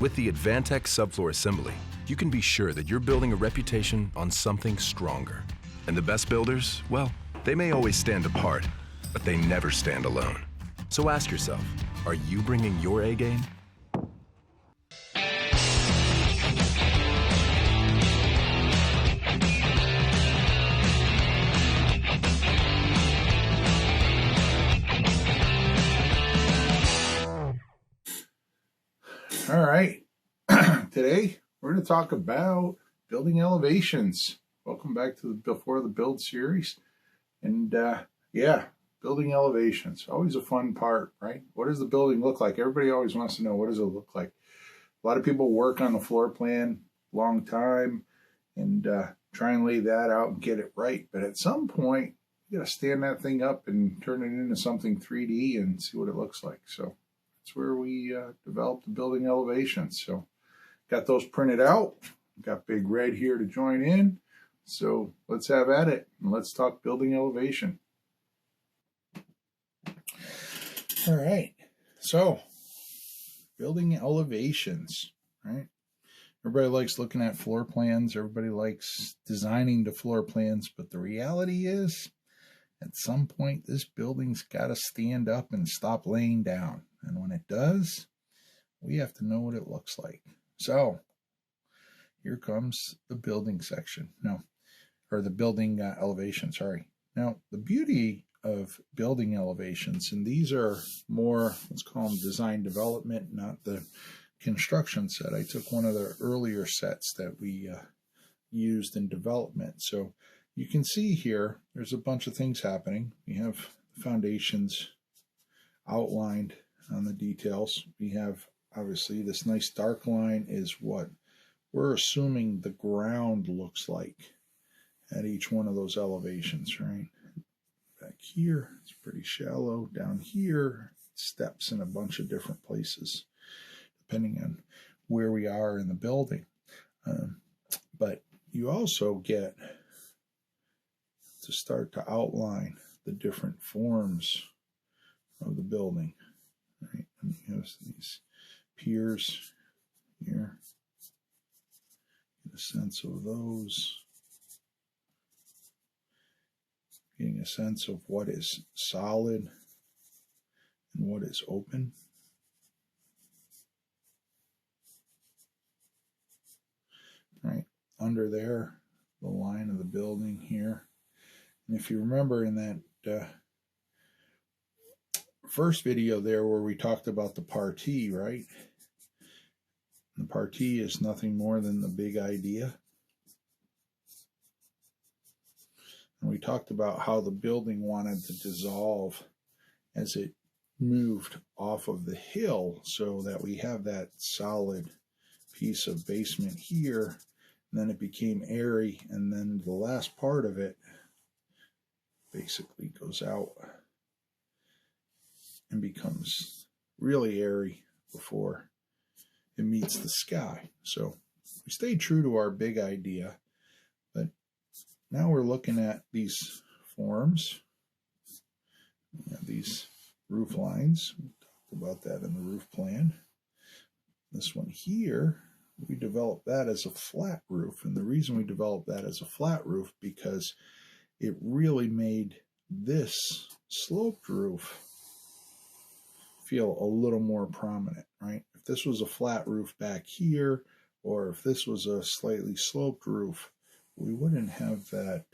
With the Advantech subfloor assembly, you can be sure that you're building a reputation on something stronger. And the best builders, well, they may always stand apart, but they never stand alone. So ask yourself, are you bringing your A game? All right, today we're going to talk about building elevations. Welcome back to the Before the Build series. And yeah, building elevations, always a fun part, right? What does the building look like? Everybody always wants to know, what does it look like? A lot of people work on the floor plan long time and try and lay that out and get it right. But at some point, you got to stand that thing up and turn it into something 3D and see what it looks like. So that's where we developed the building elevations. So got those printed out. Got Big Red here to join in. So let's have at it and let's talk building elevation. All right. So building elevations, right? Everybody likes looking at floor plans. Everybody likes designing the floor plans. But the reality is, at some point, this building's got to stand up and stop laying down. And when it does, we have to know what it looks like. So here comes the building section. Or the building elevation, sorry. Now, the beauty of building elevations, and these are more, let's call them design development, not the construction set. I took one of the earlier sets that we used in development. So you can see here, there's a bunch of things happening. We have foundations outlined on the details. We have, obviously, this nice dark line is what we're assuming the ground looks like at each one of those elevations, right? Back here, it's pretty shallow. Down here, steps in a bunch of different places, depending on where we are in the building. But you also get to start to outline the different forms of the building, right? And you have these piers here. Get a sense of those. Getting a sense of what is solid and what is open. Right under there, the line of the building here. And if you remember in that first video there where we talked about the Parti, right? The Parti is nothing more than the big idea. And we talked about how the building wanted to dissolve as it moved off of the hill so that we have that solid piece of basement here. And then it became airy. And then the last part of it basically goes out and becomes really airy before it meets the sky. So we stayed true to our big idea. But now we're looking at these forms, these roof lines. We talked about that in the roof plan. This one here, we developed that as a flat roof. And the reason we developed that as a flat roof, because it really made this sloped roof feel a little more prominent, right? If this was a flat roof back here, or if this was a slightly sloped roof, we wouldn't have that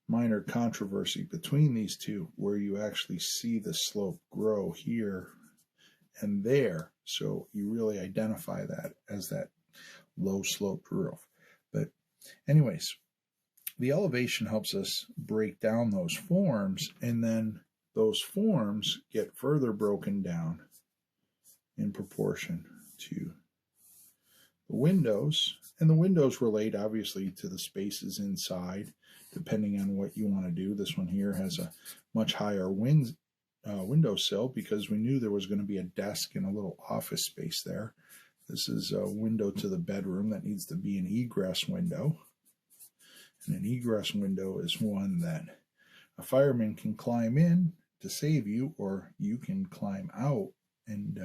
minor controversy between these two where you actually see the slope grow here and there. So you really identify that as that low sloped roof. But anyways, the elevation helps us break down those forms, and then those forms get further broken down in proportion to the windows. And the windows relate obviously to the spaces inside, depending on what you want to do. This one here has a much higher windowsill because we knew there was going to be a desk and a little office space there. This is a window to the bedroom that needs to be an egress window. And an egress window is one that a fireman can climb in to save you, or you can climb out and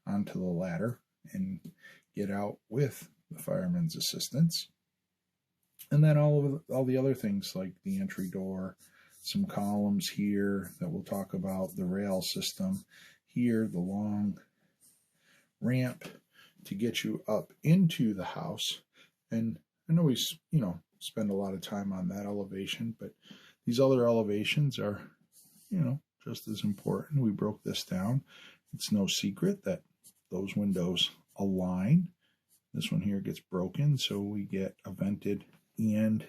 onto the ladder and get out with the fireman's assistance. And then all the other things like the entry door, some columns here that we'll talk about, the rail system here, the long ramp to get you up into the house. And I know we, spend a lot of time on that elevation, but these other elevations are, just as important. We broke this down. It's no secret that those windows align. This one here gets broken, so we get a vented and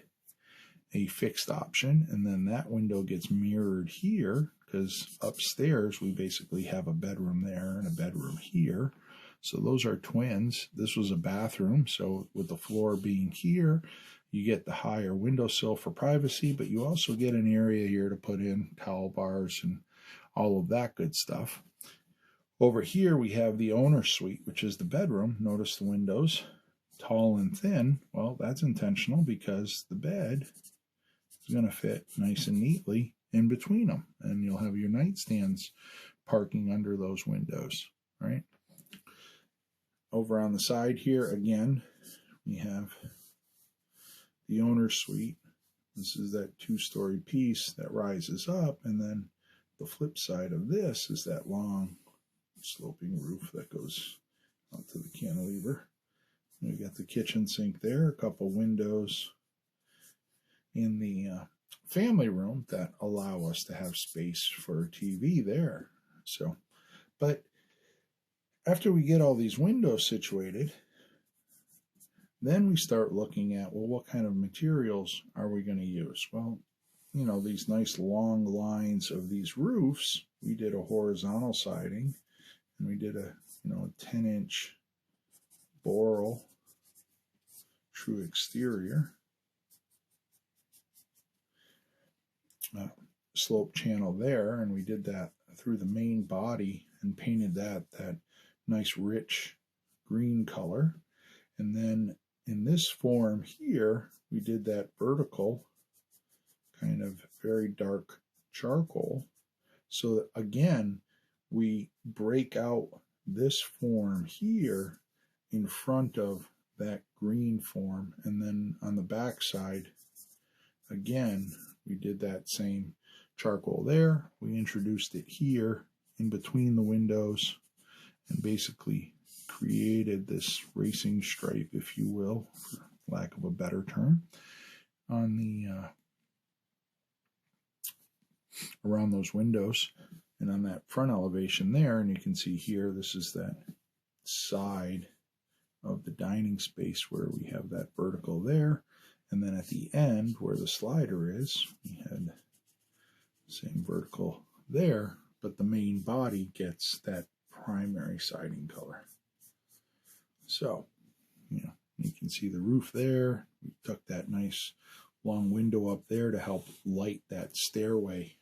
a fixed option, and then that window gets mirrored here because upstairs we basically have a bedroom there and a bedroom here. So those are twins. This was a bathroom, so with the floor being here, you get the higher windowsill for privacy, but you also get an area here to put in towel bars and all of that good stuff. Over here we have the owner's suite, which is the bedroom. Notice the windows, tall and thin. Well, that's intentional because the bed is going to fit nice and neatly in between them, and you'll have your nightstands parking under those windows, right? Over on the side here, again, we have the owner's suite. This is that two-story piece that rises up, and then the flip side of this is that long sloping roof that goes out to the cantilever. We got the kitchen sink there, a couple windows in the family room that allow us to have space for a TV there. So, but after we get all these windows situated, then we start looking at, well, what kind of materials are we going to use? Well, these nice long lines of these roofs, we did a horizontal siding, and we did a 10-inch boral true exterior slope channel there, and we did that through the main body and painted that nice rich green color. And then in this form here, we did that vertical kind of very dark charcoal. So that, again, we break out this form here in front of that green form, and then on the back side, again, we did that same charcoal there. We introduced it here in between the windows and basically created this racing stripe, if you will, for lack of a better term, on the around those windows and on that front elevation there. And you can see here, this is that side of the dining space where we have that vertical there. And then at the end where the slider is, we had the same vertical there, but the main body gets that primary siding color. So, you can see the roof there. We took that nice long window up there to help light that stairway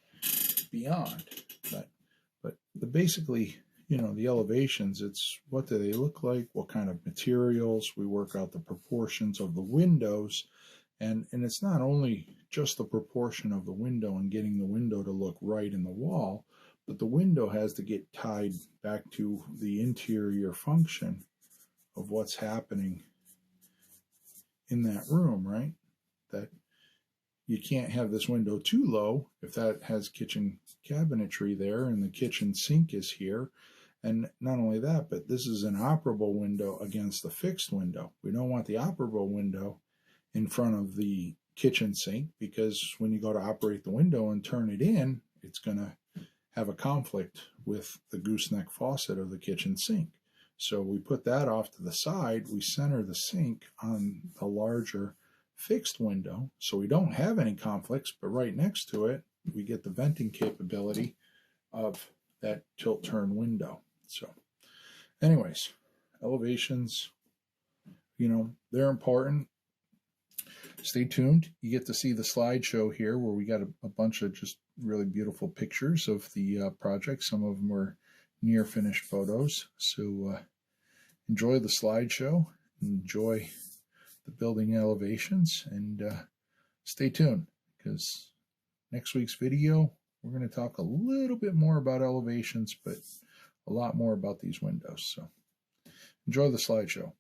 beyond. But basically, the elevations, it's what do they look like, what kind of materials. We work out the proportions of the windows, and it's not only just the proportion of the window and getting the window to look right in the wall, but the window has to get tied back to the interior function of what's happening in that room, right? That you can't have this window too low if that has kitchen cabinetry there and the kitchen sink is here. And not only that, but this is an operable window against the fixed window. We don't want the operable window in front of the kitchen sink, because when you go to operate the window and turn it in, it's going to have a conflict with the gooseneck faucet of the kitchen sink. So we put that off to the side. We center the sink on the larger fixed window, so we don't have any conflicts, but right next to it, we get the venting capability of that tilt-turn window. So anyways, elevations, they're important. Stay tuned. You get to see the slideshow here where we got a bunch of just really beautiful pictures of the project. Some of them were near finished photos. So enjoy the slideshow, enjoy the building elevations, and stay tuned, because next week's video, we're going to talk a little bit more about elevations, but a lot more about these windows. So enjoy the slideshow.